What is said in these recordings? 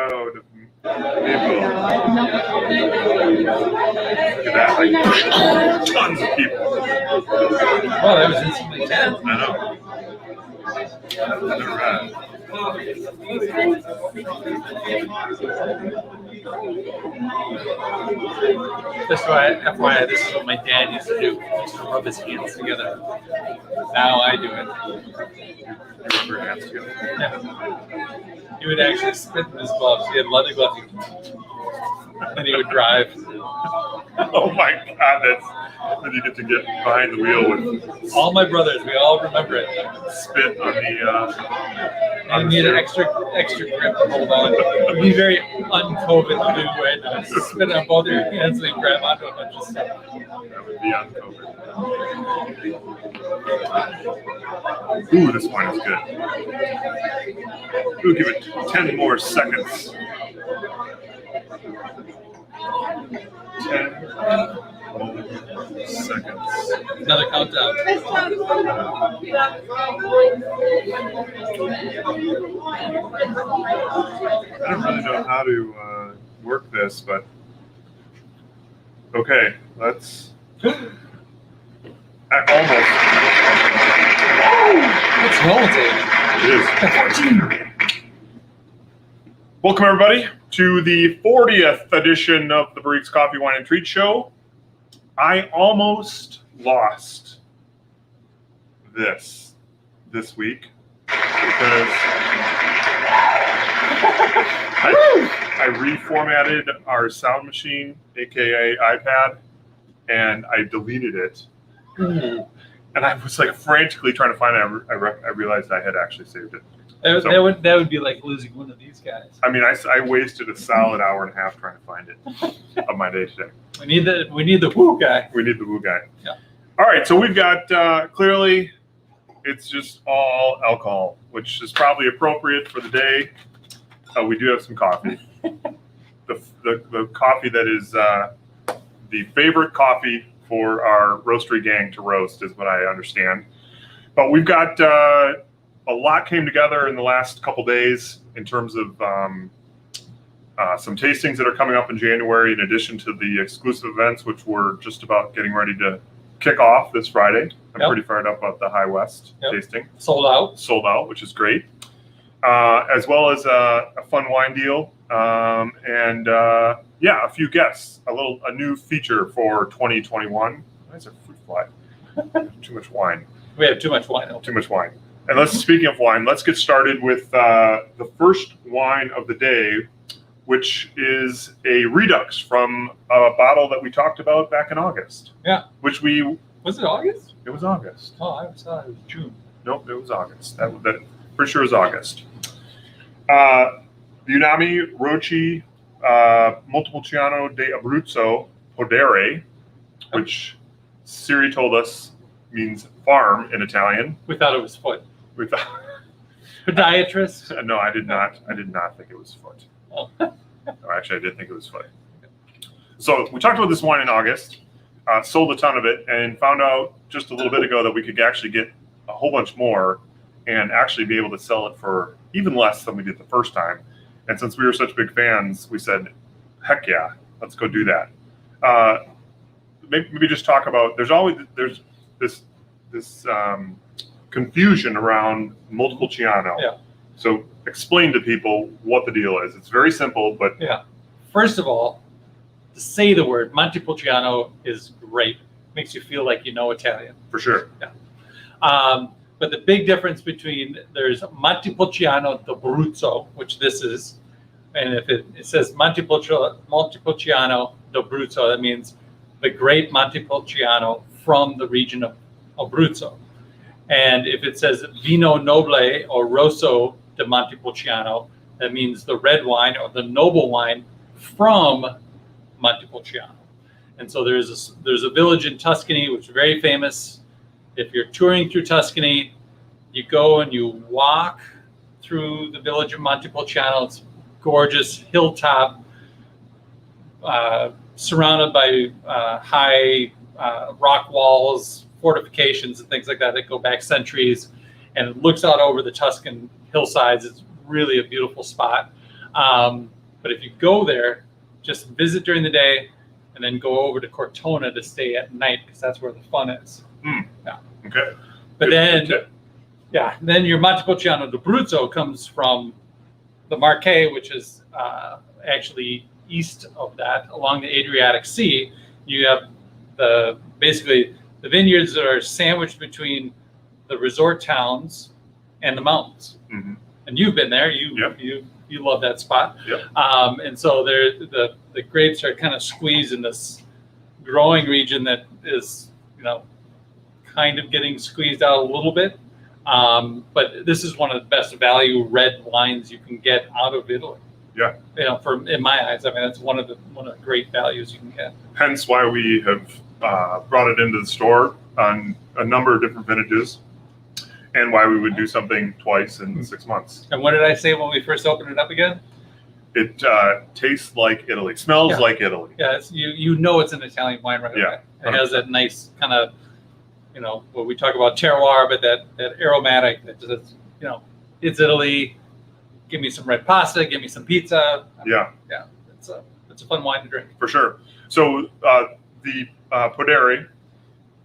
crowd of people. Look at that, like tons of people. Well, that was instantly 10. I know. I've never had it. Just FYI, this is what my dad used to do. He used to rub his hands together. Now I do it. You rub your hands together. Yeah. He would actually spit in his gloves. He had leather gloves. And he would drive. Oh my God, that's when you get to get behind the wheel with All my brothers, we all remember it. spit on the. And you need an extra grip to hold on. It would be very un-COVID to do right now. Spit on both your hands and then grab onto a bunch of stuff. That would be on COVID. Ooh, this wine is good. We'll give it 10 more seconds. 10 more seconds. Another countdown. I don't really know how to work this, but okay, let's. Almost. What's wrong with it? It is. Welcome, everybody, to the 40th edition of the Barriques Coffee, Wine, and Treat Show. I almost lost this week because I reformatted our sound machine, aka iPad, and I deleted it. And I was like frantically trying to find it. I realized I had actually saved it. That would be like losing one of these guys. I mean, I wasted a solid hour and a half trying to find it of my day today. We need the woo guy. We need the woo guy. Yeah. All right, so we've got clearly it's just all alcohol, which is probably appropriate for the day. We do have some coffee. The coffee that is the favorite coffee for our roastery gang to roast is what I understand. But we've got a lot came together in the last couple days in terms of some tastings that are coming up in January, in addition to the exclusive events, which we're just about getting ready to kick off this Friday. I'm pretty fired up about the High West tasting. Sold out, which is great. As well as a fun wine deal. And a few guests, a new feature for 2021. Why is there fruit fly? Too much wine. We have too much wine. Too much wine. And speaking of wine, let's get started with the first wine of the day, which is a Redux from a bottle that we talked about back in August. Yeah. Was it August? It was August. Oh, I thought it was June. Nope, it was August. That pretty sure it was August. Unami Rochi Montepulciano de Abruzzo Podere, which Siri told us means farm in Italian. We thought it was foot. We thought. Podiatrist? No, I did not. I did not think it was foot. Oh. No, actually, I did think it was foot. So we talked about this wine in August, sold a ton of it, and found out just a little bit ago that we could actually get a whole bunch more and actually be able to sell it for even less than we did the first time. And since we were such big fans, we said, heck yeah, let's go do that. Maybe just talk about, there's this confusion around Montepulciano. Yeah. So explain to people what the deal is. It's very simple, but First of all, to say the word Montepulciano is great. Makes you feel like you know Italian. For sure. Yeah. But the big difference there's Montepulciano d'Abruzzo, which this is, and if it says Montepulciano d'Abruzzo, that means the great Montepulciano from the region of Abruzzo. And if it says Vino Nobile or Rosso de Montepulciano, that means the red wine or the noble wine from Montepulciano. And so there's a village in Tuscany which is very famous. If you're touring through Tuscany, you go and you walk through the village of Montepulciano. It's gorgeous hilltop, surrounded by high rock walls, fortifications, and things like that go back centuries, and it looks out over the Tuscan hillsides. It's really a beautiful spot. But if you go there, just visit during the day and then go over to Cortona to stay at night because that's where the fun is. Yeah. Okay. But Good tip. then your Montepulciano d'Abruzzo comes from the Marche, which is actually east of that, along the Adriatic Sea. You have basically the vineyards that are sandwiched between the resort towns and the mountains. Mm-hmm. And you've been there. You love that spot. Yep. And so the grapes are kind of squeezed in this growing region that is, kind of getting squeezed out a little bit. But this is one of the best value red wines you can get out of Italy. Yeah. In my eyes, I mean, that's one of the great values you can get. Hence why we have brought it into the store on a number of different vintages, and why we would do something twice in 6 months. And what did I say when we first opened it up again? It tastes like Italy, smells like Italy. Yeah, it's an Italian wine right away. It has that nice kind of, what we talk about terroir, but that aromatic that just, it's Italy. Give me some red pasta, give me some pizza. Yeah. It's a fun wine to drink. For sure. So the Poderi,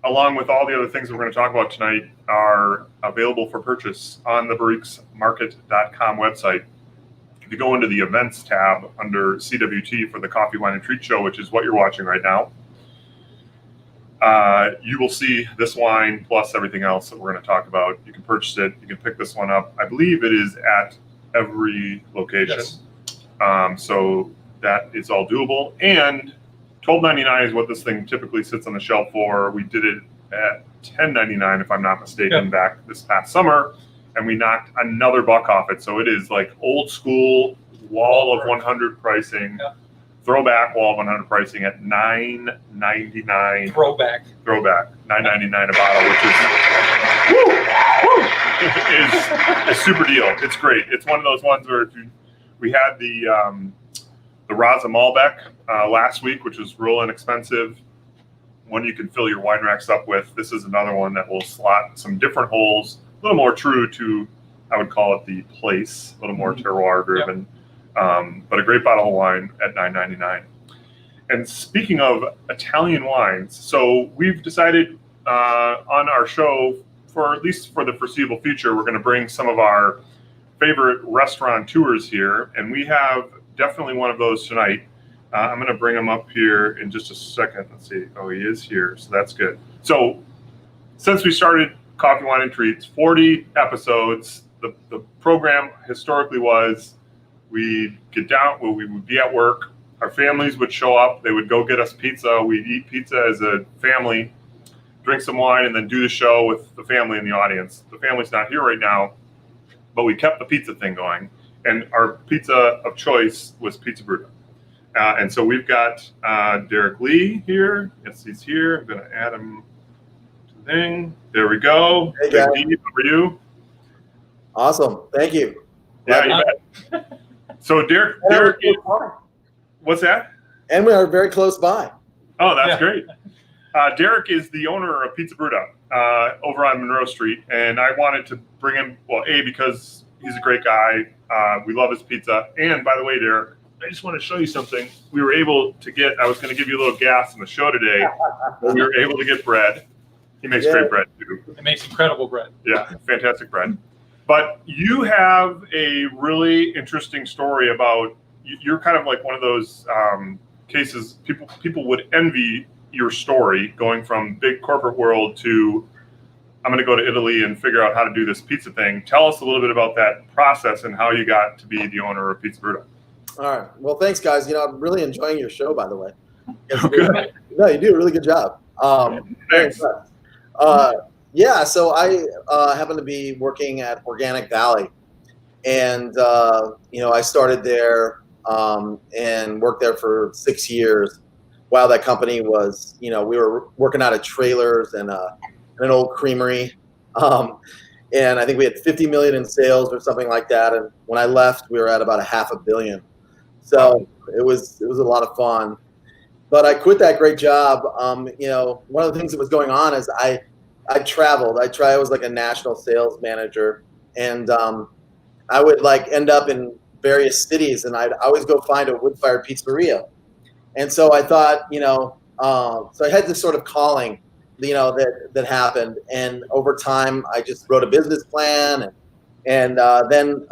along with all the other things that we're going to talk about tonight, are available for purchase on the barriquesmarket.com website. If you go into the events tab under CWT for the Coffee, Wine, and Treat Show, which is what you're watching right now, you will see this wine plus everything else that we're going to talk about. You can purchase it. You can pick this one up. I believe it is at every location. Yes. So that is all doable. And $12.99 is what this thing typically sits on the shelf for. We did it at $10.99, if I'm not mistaken, back this past summer, and we knocked another buck off it. So it is like old school wall of 100 pricing, throwback wall of 100 pricing at $9.99. Throwback $9.99 a bottle, which is super deal. It's great. It's one of those ones where we had the Raza Malbec last week, which was real inexpensive. One you can fill your wine racks up with. This is another one that will slot some different holes, a little more true to, I would call it the place, a little more terroir driven, but a great bottle of wine at $9.99. And speaking of Italian wines, so we've decided on our show, for at least for the foreseeable future, we're going to bring some of our favorite restaurateurs here, and we have definitely one of those tonight. I'm going to bring him up here in just a second. Let's see. Oh, he is here, so that's good. So since we started Coffee, Wine, and Treats, 40 episodes, the program historically was we'd get down, we would be at work, our families would show up, they would go get us pizza, we'd eat pizza as a family, drink some wine, and then do the show with the family in the audience. The family's not here right now, but we kept the pizza thing going. And our pizza of choice was Pizza Brutta. And so we've got Derek Lee here. Yes, he's here. I'm going to add him to the thing. There we go. Hey, guys. How are you? Awesome. Thank you. Yeah, you bet. So Derek what's that? And we are very close by. Oh, that's great. Derek is the owner of Pizza Brutta over on Monroe Street. And I wanted to bring him, because he's a great guy. We love his pizza. And by the way, Derek, I just want to show you something. We were able to get, I was going to give you a little gas on the show today, but we were able to get bread. He makes great bread too. He makes incredible bread. Yeah, fantastic bread. But you have a really interesting story about, you're kind of like one of those cases, people would envy your story going from big corporate world to, I'm going to go to Italy and figure out how to do this pizza thing. Tell us a little bit about that process and how you got to be the owner of Pizza Brutta. All right. Well, thanks, guys. I'm really enjoying your show, by the way. Good. No, you do a really good job. Thanks. So I happen to be working at Organic Valley. And, I started there and worked there for 6 years while that company was, we were working out of trailers and an old creamery. And I think we had 50 million in sales or something like that. And when I left, we were at about $500 million. So it was a lot of fun. But I quit that great job. One of the things that was going on is I traveled. I was like a national sales manager. And I would end up in various cities, and I'd always go find a wood-fired pizzeria. And so I thought, so I had this sort of calling, that happened. And over time, I just wrote a business plan, and then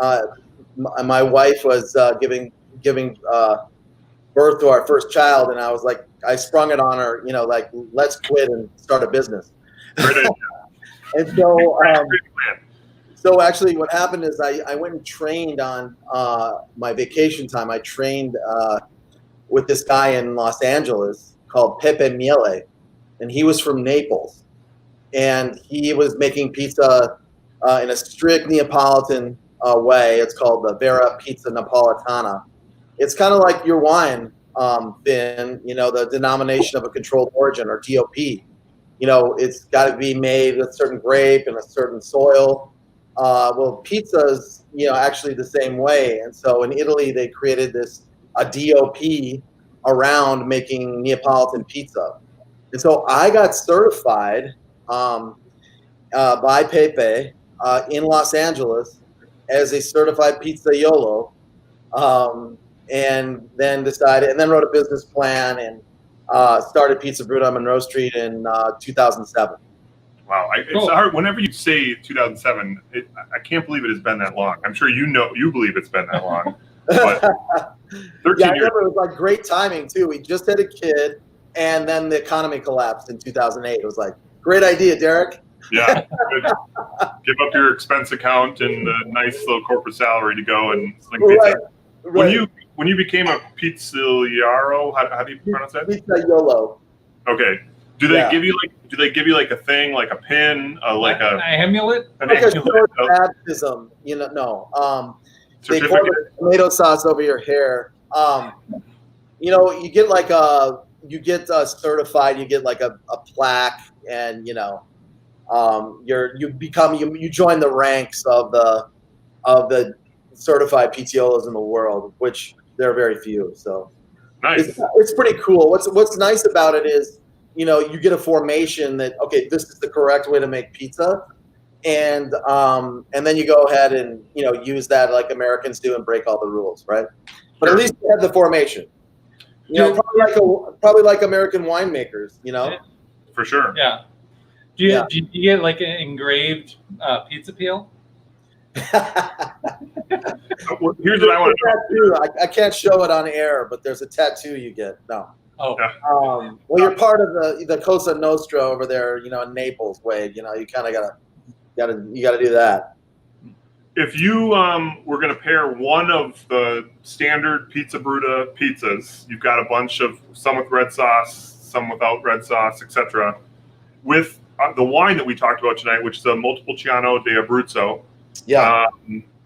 my wife was giving birth to our first child, and I was like, I sprung it on her, like, let's quit and start a business. And so actually what happened is I went and trained on my vacation time. I trained with this guy in Los Angeles called Pepe Miele, and he was from Naples, and he was making pizza in a strict Neapolitan way. It's called the Vera Pizza Napolitana. It's kind of like your wine, Finn, the denomination of a controlled origin, or DOP. It's got to be made with a certain grape and a certain soil. Well, pizza's, actually the same way. And so in Italy, they created a DOP around making Neapolitan pizza. And so I got certified by Pepe in Los Angeles as a certified pizzaiolo, and then wrote a business plan and started Pizza Brutta on Monroe Street in 2007. Wow, it's hard. Whenever you say 2007, I can't believe it has been that long. I'm sure you believe it's been that long. But 13 I years. remember it was like great timing too. We just had a kid, and then the economy collapsed in 2008. It was like, great idea, Derek. Yeah, good. Give up your expense account and a nice little corporate salary to go and sling pizza. Right. When you became a pizzaiolo, how do you pronounce that? Pizzaiolo. Okay. Do they give you like a thing, like a pin, like a amulet? Like a short baptism, no. They pour the tomato sauce over your hair. You get like certified. You get like a plaque, and you join the ranks of the certified PTOs in the world, which there are very few. So nice. It's pretty cool. What's nice about it is, you get a formation that, okay, this is the correct way to make pizza. And then you go ahead and, use that like Americans do and break all the rules. Right. But at least you have the formation, probably like American winemakers, For sure. Yeah. Do you get like an engraved pizza peel? Here's what I want to know. I can't show it on air, but there's a tattoo you get. No. Oh. Well, you're part of the Cosa Nostra over there, in Naples, Wade. You kind of gotta do that. If you were going to pair one of the standard Pizza Brutta pizzas, you've got a bunch of some with red sauce, some without red sauce, etc., with the wine that we talked about tonight, which is a Montepulciano di Abruzzo. Yeah.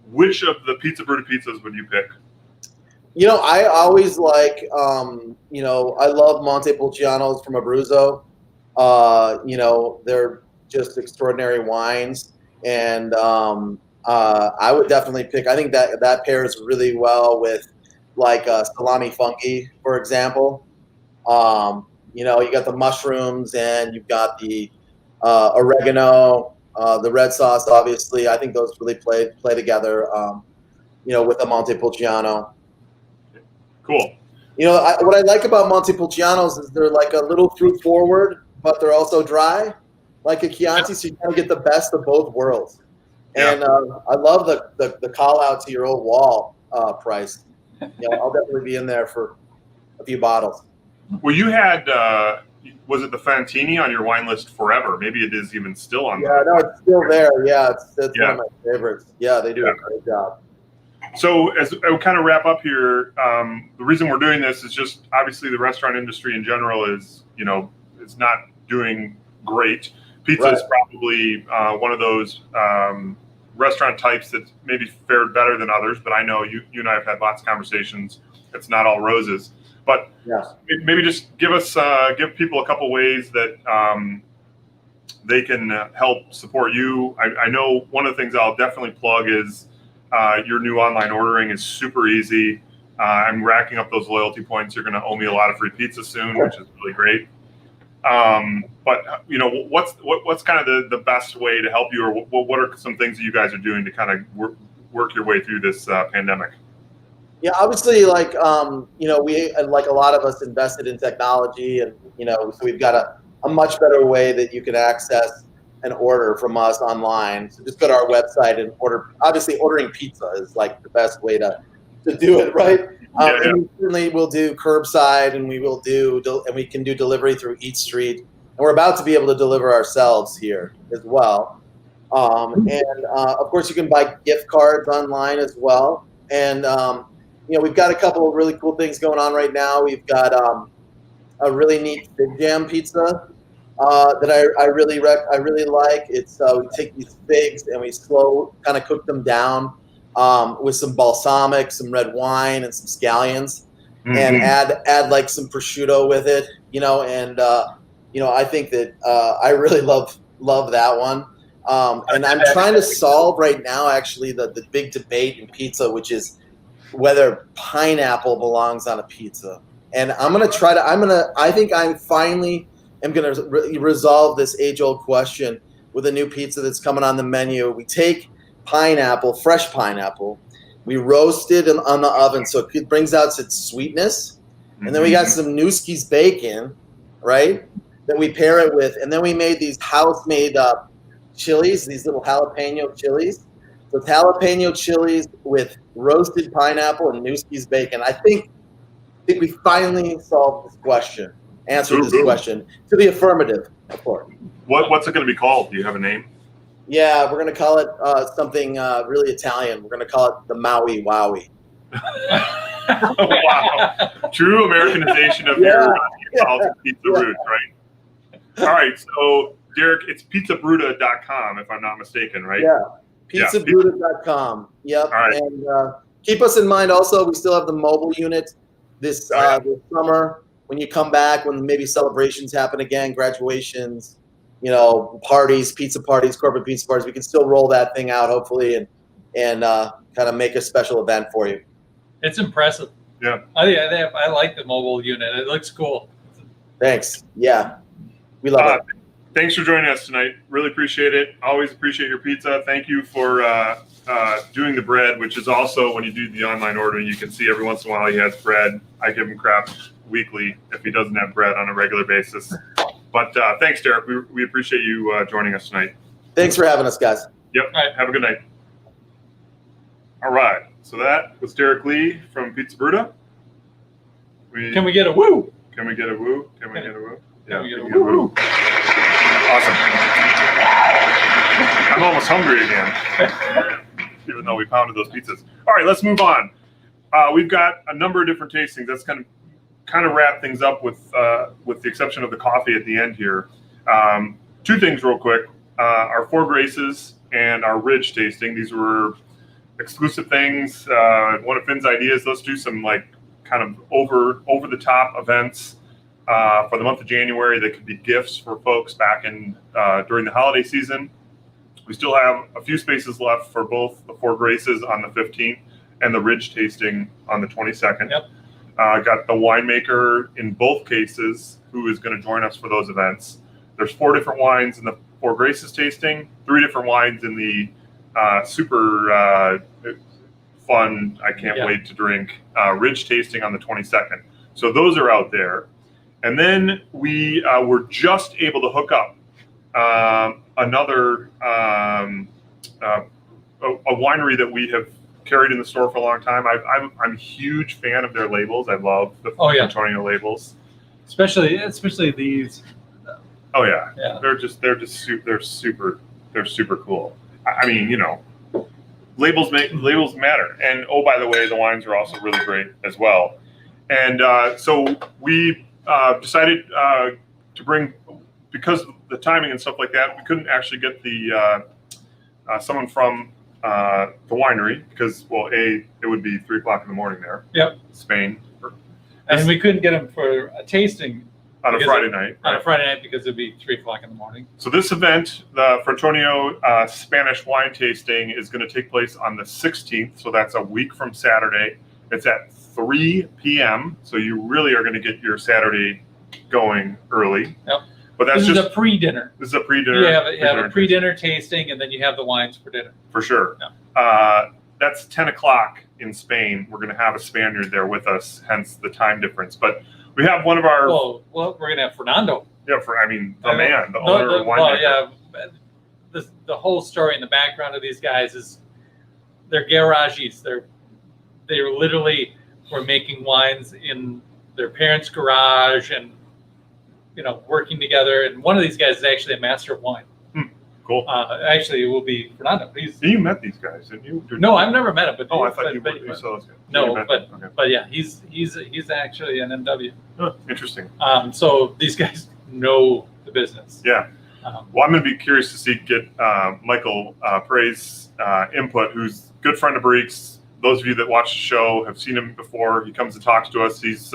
Which of the Pizza Brutta pizzas would you pick? I always like, I love Montepulcianos from Abruzzo. They're just extraordinary wines. And I would definitely pick, I think that pairs really well with like salami funky, for example. You got the mushrooms, and you've got the oregano, the red sauce, obviously. I think those really play together, with the Montepulciano. Cool. What I like about Montepulcianos is they're like a little fruit forward, but they're also dry, like a Chianti, so you kind of get the best of both worlds. Yeah. And I love the call out to your old wall price. I'll definitely be in there for a few bottles. Well, you had, was it the Fantini on your wine list forever? Maybe it is even still on there. Yeah, no, it's still there. Yeah, it's one of my favorites. Yeah, they do a great job. So as I kind of wrap up here, the reason we're doing this is just obviously the restaurant industry in general is, it's not doing great. Pizza is probably one of those restaurant types that maybe fared better than others, but I know you and I have had lots of conversations. It's not all roses. But maybe just give people a couple ways that they can help support you. I know one of the things I'll definitely plug is your new online ordering is super easy. I'm racking up those loyalty points. You're going to owe me a lot of free pizza soon, which is really great. But what's kind of the best way to help you, or what are some things that you guys are doing to kind of work your way through this pandemic? Yeah, obviously, like we like a lot of us invested in technology, and so we've got a much better way that you can access an order from us online. So just go to our website and order. Obviously, ordering pizza is like the best way to do it, right? Yeah, yeah. And we certainly will do curbside, and we can do delivery through Eat Street, and we're about to be able to deliver ourselves here as well. And of course, you can buy gift cards online as well. And we've got a couple of really cool things going on right now. We've got a really neat fig jam pizza that I really like. It's we take these figs and we slow kind of cook them down with some balsamic, some red wine, and some scallions, and add like some prosciutto with it. And I think that I really love that one. And I'm trying to solve right now actually the big debate in pizza, which is whether pineapple belongs on a pizza. And I think I finally am going to resolve this age-old question with a new pizza that's coming on the menu. We take pineapple, fresh pineapple, we roast it on the oven so it brings out its sweetness. And then we got some Newski's bacon, right, that we pair it with. And then we made these house-made chilies, these little jalapeno chilies. So it's jalapeno chilies with roasted pineapple and Newski's bacon. I think we finally solved this question, answered this question to the affirmative, of course. What's it going to be called? Do you have a name? Yeah, we're going to call it something really Italian. We're going to call it the Maui Wowie. Wow. True Americanization of your pizza roots, right? All right, so Derek, it's pizzabrutta.com, if I'm not mistaken, right? Yeah, pizzabrutta.com. Yep. All right. And keep us in mind also, we still have the mobile unit this summer. When you come back, when maybe celebrations happen again, graduations, parties, pizza parties, corporate pizza parties, we can still roll that thing out, hopefully, and kind of make a special event for you. It's impressive. Yeah. I like the mobile unit. It looks cool. Thanks. Yeah. We love it. Thanks for joining us tonight. Really appreciate it. Always appreciate your pizza. Thank you for doing the bread, which is also when you do the online ordering, you can see every once in a while he has bread. I give him crap weekly if he doesn't have bread on a regular basis. But thanks, Derek. We appreciate you joining us tonight. Thanks for having us, guys. Yep. All right. Have a good night. All right. So that was Derek Lee from Pizza Brutta. Can we get a woo? Can we get a woo? Can we get a woo? Yeah. Can we get a woo? Awesome. I'm almost hungry again, even though we pounded those pizzas. All right, let's move on. We've got a number of different tastings. That's kind of wrap things up with the exception of the coffee at the end here. Two things real quick. Our Four Graces and our Ridge tasting. These were exclusive things. One of Finn's ideas. Let's do some kind of over the top events for the month of January that could be gifts for folks back in during the holiday season. We still have a few spaces left for both the Four Graces on the 15th and the Ridge tasting on the 22nd. Yep. Got the winemaker in both cases who is going to join us for those events. There's 4 different wines in the Four Graces tasting, 3 different wines in the super fun, I can't wait to drink Ridge tasting on the 22nd. So those are out there. And then we were just able to hook up another a winery that we have carried in the store for a long time. I'm a huge fan of their labels. I love the Antonio labels, especially these. Oh yeah. They're super cool. I mean, labels matter. And oh, by the way, the wines are also really great as well. And so we decided to bring, because of the timing and stuff like that, we couldn't actually get the someone from the winery because, well, it would be 3:00 in the morning there. Yep. Spain. And we couldn't get them for a tasting on a Friday night. On a Friday night because it'd be 3:00 in the morning. So this event, the Frantonio Spanish wine tasting, is going to take place on the 16th. So that's a week from Saturday. It's at 3 p.m. So you really are going to get your Saturday going early. Yep. But this is a pre-dinner. This is a pre-dinner. You have a pre-dinner tasting, and then you have the wines for dinner. For sure. Yeah. That's 10 o'clock in Spain. We're going to have a Spaniard there with us, hence the time difference. But we have one of our Well, we're gonna have Fernando. the man, the owner of Well, winemaker. yeah. The whole story in the background of these guys is they're garages. They literally were making wines in their parents' garage and working together. And one of these guys is actually a master of wine. Cool. Actually, it will be Fernando. You met these guys, didn't you? No, I've never met him. But I thought you saw those guys. No, Okay. but yeah, he's actually an MW. Oh, interesting. So these guys know the business. Yeah. Well, I'm going to be curious to get Michael Prey's input, who's a good friend of Barriques. Those of you that watch the show have seen him before. He comes and talks to us. He's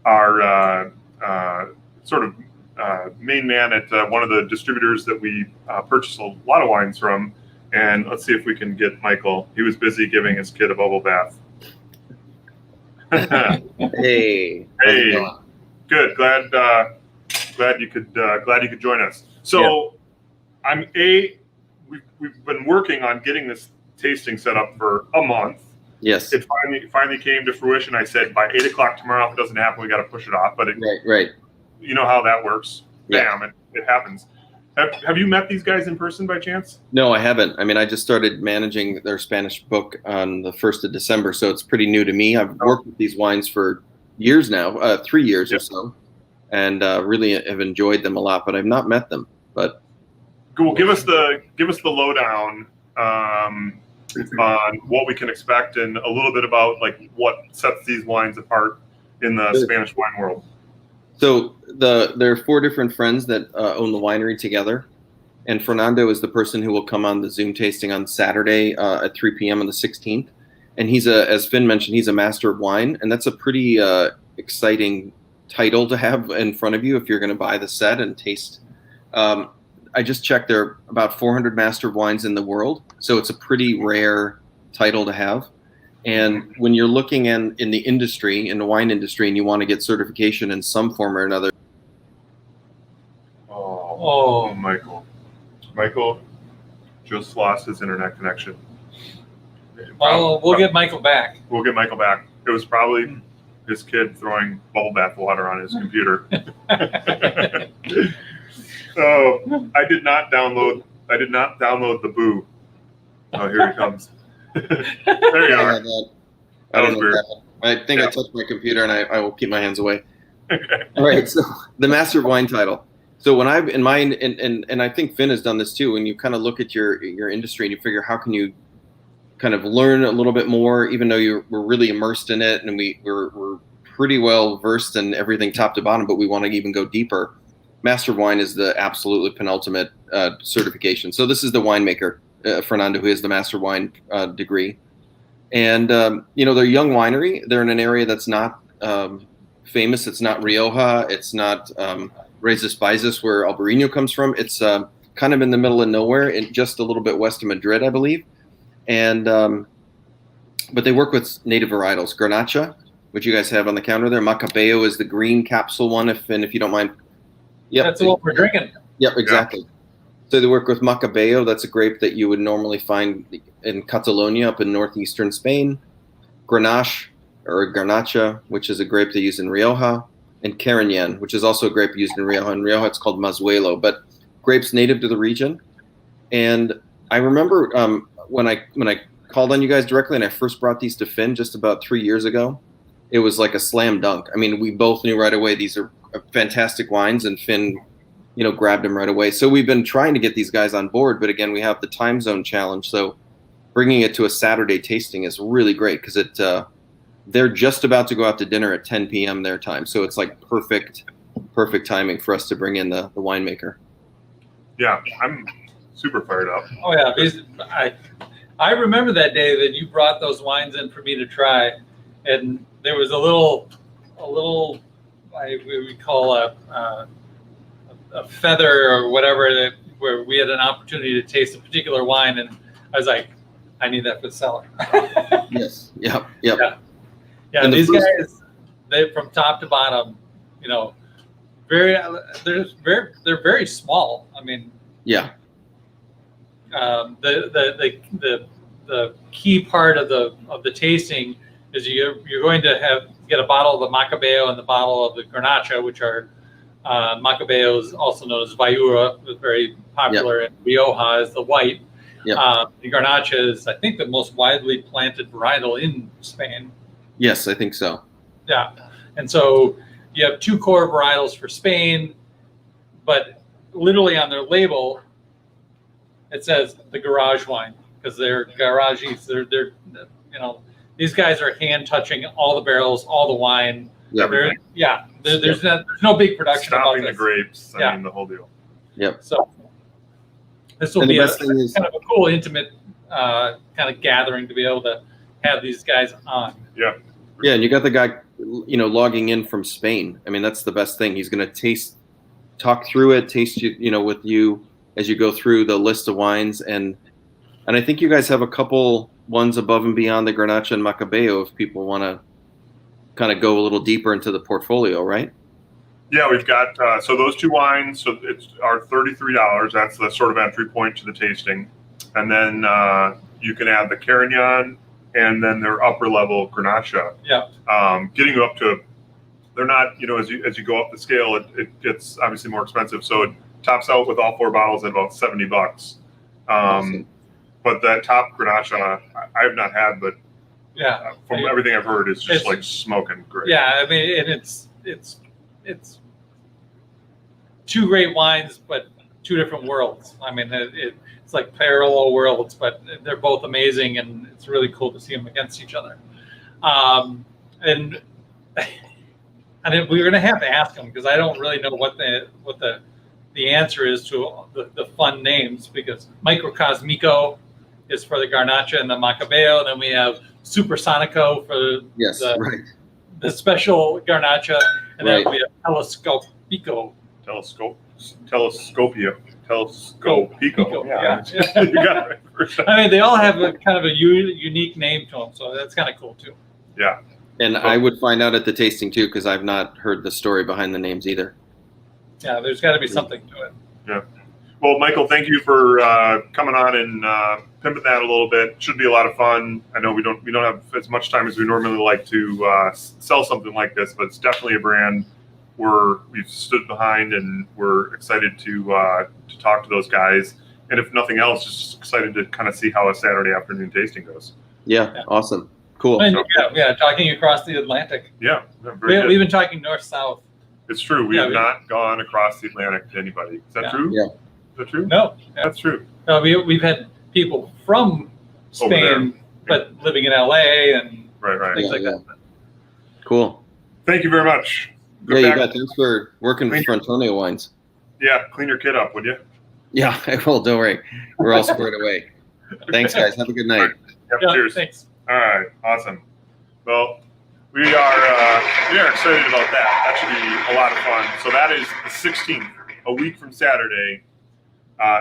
our sort of main man at one of the distributors that we purchase a lot of wines from. And let's see if we can get Michael. He was busy giving his kid a bubble bath. Hey. Hey. Good. Glad you could join us. So, we've been working on getting this tasting set up for a month. Yes. It finally came to fruition. I said by 8 o'clock tomorrow, if it doesn't happen, we got to push it off. But Right. You know how that works. Yeah. Bam, it happens. Have you met these guys in person by chance? No, I haven't. I mean, I just started managing their Spanish book on the 1st of December, so it's pretty new to me. I've worked with these wines for years now, 3 years or so, and really have enjoyed them a lot. But I've not met them. But Cool. Give us the lowdown on what we can expect and a little bit about like what sets these wines apart in the Spanish wine world. So there are 4 different friends that own the winery together, and Fernando is the person who will come on the Zoom tasting on Saturday at 3 p.m. on the 16th. And he's as Finn mentioned, he's a master of wine, and that's a pretty exciting title to have in front of you if you're going to buy the set and taste. I just checked, there are about 400 master of wines in the world, so it's a pretty rare title to have. And when you're looking in the industry, in the wine industry, and you want to get certification in some form or another. Oh, Michael just lost his internet connection. Well, we'll get Michael back. We'll get Michael back. It was probably his kid throwing bubble bath water on his computer. So I did not download the Boo. Oh, here he comes. There you are. I That was don't know weird. what happened. I think Yeah. I touched my computer, and I will keep my hands away. Okay. All right, so the master of wine title. So when I've in mind, and I think Finn has done this too, when you kind of look at your industry and you figure how can you kind of learn a little bit more, even though we're really immersed in it, and we're pretty well versed in everything top to bottom, but we want to even go deeper. Master of Wine is the absolutely penultimate certification. So this is the winemaker, Fernando, who has the Master of Wine degree. And, they're a young winery. They're in an area that's not famous. It's not Rioja. It's not Reyes Baizes, where Albarino comes from. It's kind of in the middle of nowhere, and just a little bit west of Madrid, I believe. And but they work with native varietals. Garnacha, which you guys have on the counter there. Macabeo is the green capsule one, if you don't mind. Yep. That's what we're drinking. Yep, exactly. Yeah. So they work with Macabeo. That's a grape that you would normally find in Catalonia up in northeastern Spain. Grenache, or Garnacha, which is a grape they use in Rioja. And Carignan, which is also a grape used in Rioja. In Rioja, it's called Mazuelo, but grapes native to the region. And I remember when I called on you guys directly and I first brought these to Finn just about 3 years ago, it was like a slam dunk. I mean, we both knew right away these are fantastic wines, and Finn, grabbed them right away. So we've been trying to get these guys on board, but again, we have the time zone challenge. So bringing it to a Saturday tasting is really great because they're just about to go out to dinner at 10 p.m. their time. So it's like perfect timing for us to bring in the winemaker. Yeah, I'm super fired up. Oh yeah, I remember that day that you brought those wines in for me to try, and there was a little we call a feather or whatever where we had an opportunity to taste a particular wine, and I was like, I need that for the cellar. Yes. Yep. Yeah, And these guys, they from top to bottom, they're very small. I mean, yeah. The the key part of the tasting is you're going to get a bottle of the Macabeo and the bottle of the Garnacha, which are Macabeo is also known as Viura, very popular in Rioja is the white. The Garnacha is, I think, the most widely planted varietal in Spain. Yes, I think so. Yeah, and so you have 2 core varietals for Spain, but literally on their label it says the garage wine, because they're garages. They're these guys are hand touching all the barrels, all the wine. There's no big production. Stopping the grapes. I mean, the whole deal. Yep. So this will be kind of a cool, intimate kind of gathering to be able to have these guys on. Yeah. Yeah, and you got the guy, logging in from Spain. I mean, that's the best thing. He's going to talk through it, taste with you as you go through the list of wines, and I think you guys have a couple ones above and beyond the Garnacha and Macabeo if people want to kind of go a little deeper into the portfolio, right? Yeah, we've got so those 2 wines. So are $33. That's the sort of entry point to the tasting, and then you can add the Carignan and then their upper level Garnacha. Yeah. Getting up to, they're not, as you go up the scale, it gets obviously more expensive. So it tops out with all 4 bottles at about $70. Awesome. But that top Garnacha, I have not had, but from everything I've heard, it's just like smoking great. Yeah, I mean, and it's 2 great wines, but 2 different worlds. I mean, it's like parallel worlds, but they're both amazing, and it's really cool to see them against each other. And we're going to have to ask them, because I don't really know what the answer is to the fun names, because Microcosmico is for the Garnacha and the Macabeo, and then we have Supersonico for the special Garnacha, and then we have Telescopico. Telescopico. Yeah. You got it right. I mean, they all have a kind of a unique name to them, so that's kind of cool too. Yeah. And I would find out at the tasting too, because I've not heard the story behind the names either. Yeah, there's got to be something to it. Yeah. Well, Michael, thank you for coming on and pimping that a little bit. Should be a lot of fun. I know we don't have as much time as we normally like to sell something like this, but it's definitely a brand we've stood behind, and we're excited to talk to those guys. And if nothing else, just excited to kind of see how a Saturday afternoon tasting goes. Yeah. Awesome. Cool. And, talking across the Atlantic. Yeah. We've been talking north-south. It's true. We have not gone across the Atlantic to anybody. Is that true? Yeah. Is that true? No. That's true. We've had people from Spain, but living in LA and things like that. Cool. Thank you very much. You got. Thanks for working with Frontonio wines. Yeah, clean your kid up, would you? Yeah, I will. Don't worry. We're all squared away. Thanks, guys. Have a good night. Cheers. Thanks. All right. Awesome. Well, we are excited about that. That should be a lot of fun. So that is the 16th, a week from Saturday.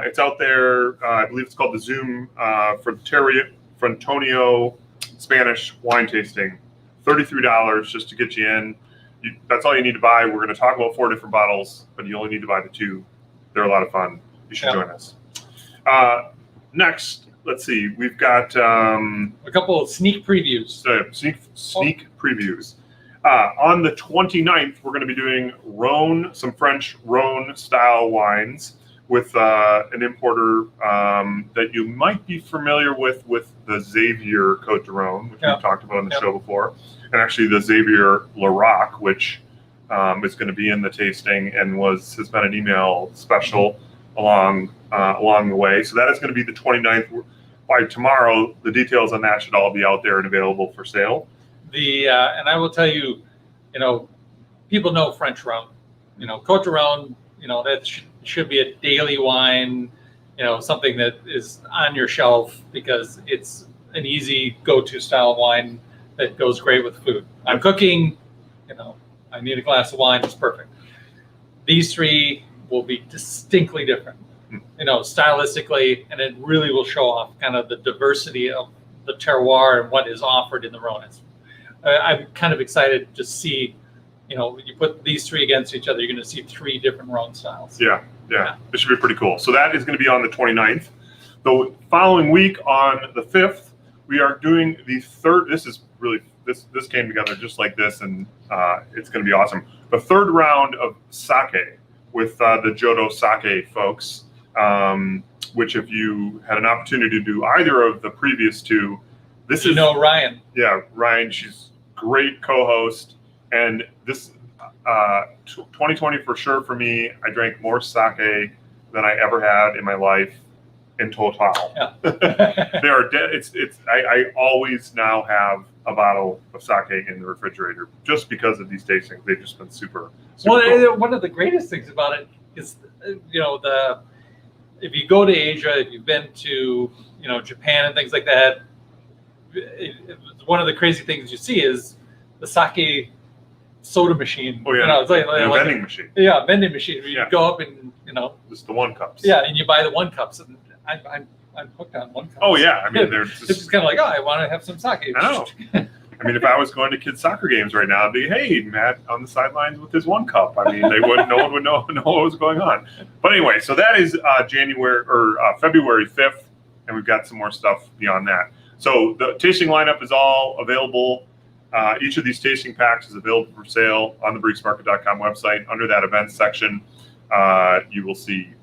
It's out there. I believe it's called the Zoom Frontonio Spanish wine tasting. $33 just to get you in. That's all you need to buy. We're going to talk about 4 different bottles, but you only need to buy the 2. They're a lot of fun. You should join us. Next, let's see. We've got a couple of sneak previews. Sneak previews. On the 29th, we're going to be doing Rhone, some French Rhone style wines with an importer that you might be familiar with the Xavier Côte de Rhone, which we've talked about on the show before. And actually the Xavier Larac, which is going to be in the tasting and has been an email special along the way. So that is going to be the 29th. By tomorrow, the details on that should all be out there and available for sale. And I will tell you, people know French Rhone. Côte de Rhone, that should be a daily wine, something that is on your shelf because it's an easy go-to style wine that goes great with food. I'm cooking, I need a glass of wine, it's perfect. These 3 will be distinctly different, stylistically, and it really will show off kind of the diversity of the terroir and what is offered in the Rhone. I'm kind of excited to see, you put these 3 against each other, you're going to see 3 different Rhone styles. Yeah. It should be pretty cool. So that is going to be on the 29th. The following week on the 5th, we are doing the third. This is really this came together just like this, and it's going to be awesome. The third round of sake with the Jodo Sake folks, which if you had an opportunity to do either of the previous two, this is Ryan. Yeah, Ryan. She's great co-host, and this 2020 for sure for me. I drank more sake than I ever had in my life in total. Yeah. They are dead. I always now have a bottle of sake in the refrigerator just because of these tastings. They've just been super cool. One of the greatest things about it is, if you go to Asia, if you've been to, Japan and things like that, one of the crazy things you see is the sake soda machine. Oh yeah, it's like vending machine. Yeah, vending machine. You go up and just the 1-cups. Yeah, and you buy the 1-cups, and I'm hooked on 1-cups. Oh yeah, I mean they're it's just kind of like, I want to have some sake. I know. I mean, if I was going to kids' soccer games right now, I'd be, hey, Matt on the sidelines with his 1-cup. I mean, no one would know what was going on. But anyway, so that is February 5th, and we've got some more stuff beyond that. So the tasting lineup is all available. Each of these tasting packs is available for sale on the barriquesmarket.com website. Under that events section, you will see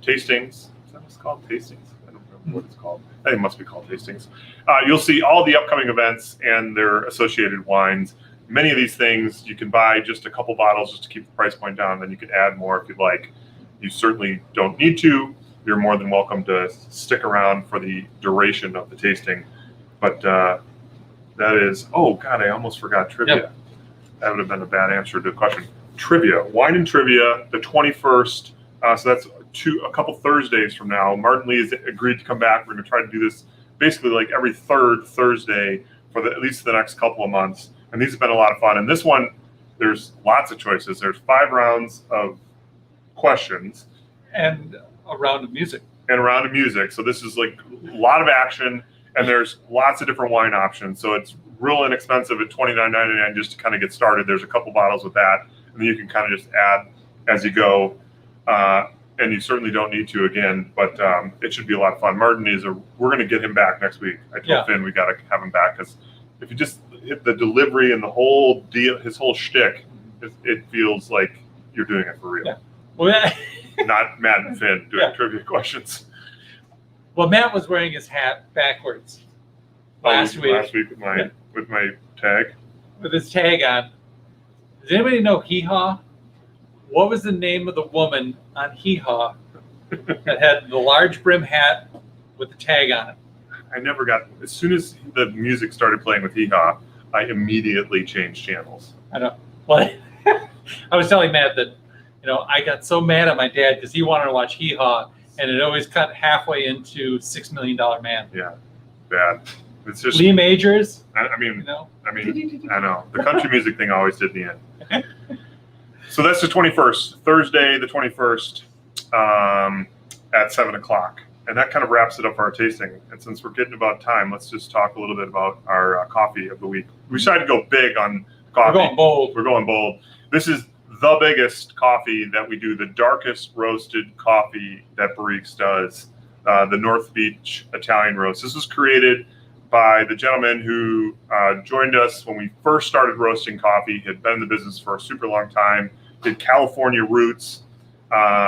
tastings. Is that what it's called? Tastings? I don't remember what it's called. I think it must be called tastings. You'll see all the upcoming events and their associated wines. Many of these things you can buy just a couple bottles just to keep the price point down. Then you can add more if you'd like. You certainly don't need to. You're more than welcome to stick around for the duration of the tasting. But that is, oh God, I almost forgot trivia. Yep. That would have been a bad answer to the question. Trivia, wine and trivia, the 21st. So that's a couple Thursdays from now. Martin Lee has agreed to come back. We're going to try to do this basically like every third Thursday for at least the next couple of months. And these have been a lot of fun. And this one, there's lots of choices. There's 5 rounds of questions. And a round of music. So this is like a lot of action. And there's lots of different wine options. So it's real inexpensive at $29.99 just to kind of get started. There's a couple bottles with that. And then you can kind of just add as you go. And you certainly don't need to again, but it should be a lot of fun. Martin we're going to get him back next week. I told Finn we got to have him back because if you just hit the delivery and the whole deal, his whole shtick, it feels like you're doing it for real. Yeah. Well, not Matt and Finn doing trivia questions. Well, Matt was wearing his hat backwards last week. Last week with my tag. With his tag on. Does anybody know Hee Haw? What was the name of the woman on Hee Haw that had the large brim hat with the tag on it? I never got. As soon as the music started playing with Hee Haw, I immediately changed channels. I know. Well, I was telling Matt that, I got so mad at my dad because he wanted to watch Hee Haw, and it always cut halfway into $6 Million Man. Yeah, bad. It's just Lee Majors. I mean, I know the country music thing always did the end. So that's the 21st, Thursday, the 21st, at 7:00, and that kind of wraps it up for our tasting. And since we're getting about time, let's just talk a little bit about our coffee of the week. We decided to go big on coffee. We're going bold. This is the biggest coffee that we do, the darkest roasted coffee that Barriques does, the North Beach Italian roast. This was created by the gentleman who joined us when we first started roasting coffee. He had been in the business for a super long time, did California roots,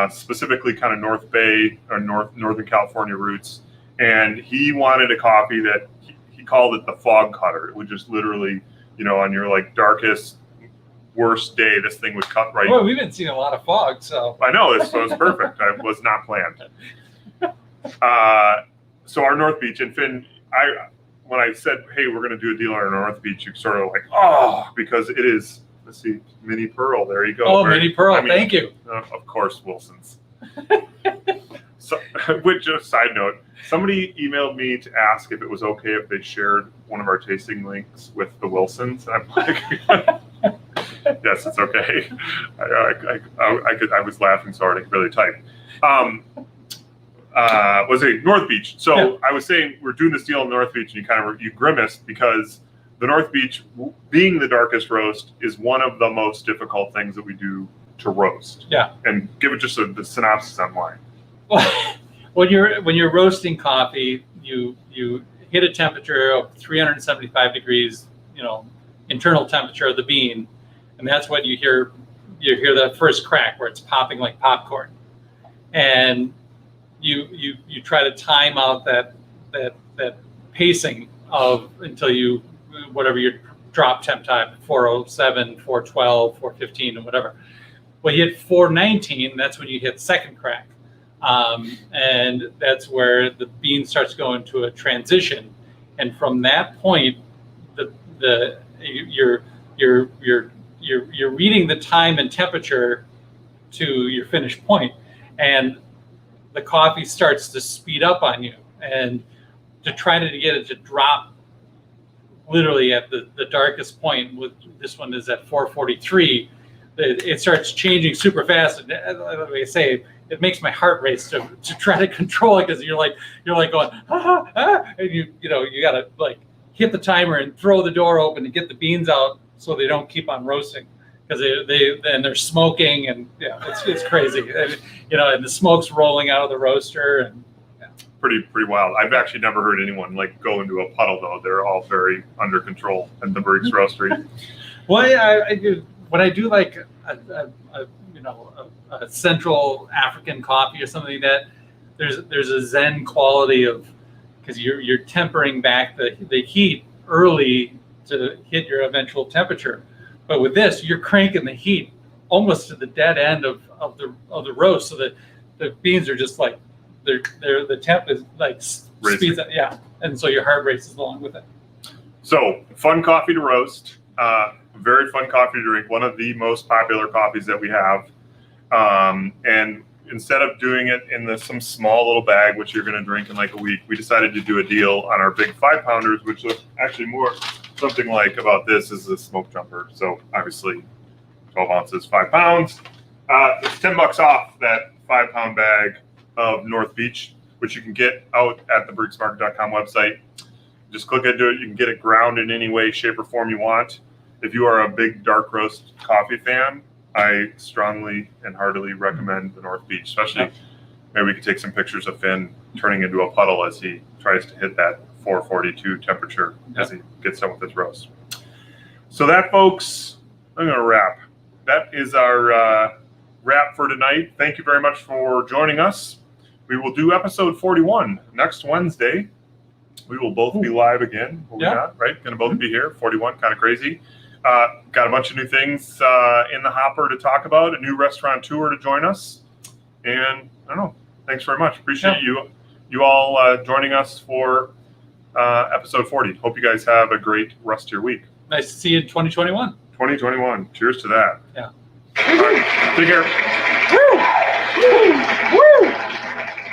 specifically kind of North Bay or Northern California roots. And he wanted a coffee that he called it the fog cutter. It would just literally, on your like darkest, worst day, this thing would cut right. Well, we've been seeing a lot of fog, so. I know, this was perfect. I was not planned. So our North Beach, and Finn, when I said, hey, we're going to do a deal on our North Beach, you sort of like, oh, because it is, let's see, Mini Pearl. There you go. Oh, Mini Pearl. Thank you. Of course, Wilson's. So, which, a side note, somebody emailed me to ask if it was okay if they shared one of our tasting links with the Wilsons. And I'm like, yes, it's okay. I was laughing so hard I could barely type. Was it North Beach? So yeah. I was saying we're doing this deal in North Beach, and you grimaced because the North Beach, being the darkest roast, is one of the most difficult things that we do to roast. Yeah. And give it just the synopsis on why. Well, when you're roasting coffee, you hit a temperature of 375 degrees, internal temperature of the bean, and that's when you hear that first crack where it's popping like popcorn, and you try to time out that pacing of until you whatever your drop temp time, 407, 412, 415, and whatever. Well, you hit 419, that's when you hit second crack. And that's where the bean starts going to a transition. And from that point, you're reading the time and temperature to your finished point, and the coffee starts to speed up on you. And to try to get it to drop literally at the darkest point, with this one is at 443, it starts changing super fast. And like I say, it makes my heart race to try to control it, because you're like going and you gotta like hit the timer and throw the door open to get the beans out so they don't keep on roasting, because they're smoking, and it's crazy, and the smoke's rolling out of the roaster, and pretty wild. I've actually never heard anyone like go into a puddle though. They're all very under control at the Barriques Roastery. Well, I do when I do like a Central African coffee or something like that. There's a zen quality of, because you're tempering back the heat early to hit your eventual temperature, but with this you're cranking the heat almost to the dead end of the roast, so that the beans are just like the temp is like speeds up, and so your heart races along with it. So fun coffee to roast, very fun coffee to drink. One of the most popular coffees that we have, and instead of doing it in some small little bag, which you're going to drink in like a week, we decided to do a deal on our big 5-pounders, which look actually more something like about this is a smoke jumper. So obviously 12 ounces, 5 pounds. It's $10 off that 5-pound bag of North Beach, which you can get out at the barriquesmarket.com website. Just click into it. You can get it ground in any way, shape, or form you want. If you are a big dark roast coffee fan, I strongly and heartily recommend the North Beach, especially maybe we could take some pictures of Finn turning into a puddle as he tries to hit that 442 temperature as he gets done with his roast. So that, folks, I'm going to wrap. That is our wrap for tonight. Thank you very much for joining us. We will do episode 41 next Wednesday. We will both be live again. Will we not, right? Going to both be here. 41, kind of crazy. Got a bunch of new things in the hopper to talk about, a new restaurateur to join us. And I don't know. Thanks very much. Appreciate you all joining us for episode 40. Hope you guys have a great rest of your week. Nice to see you in 2021. 2021. Cheers to that. Yeah. All right. Take care. Woo! Woo! Woo!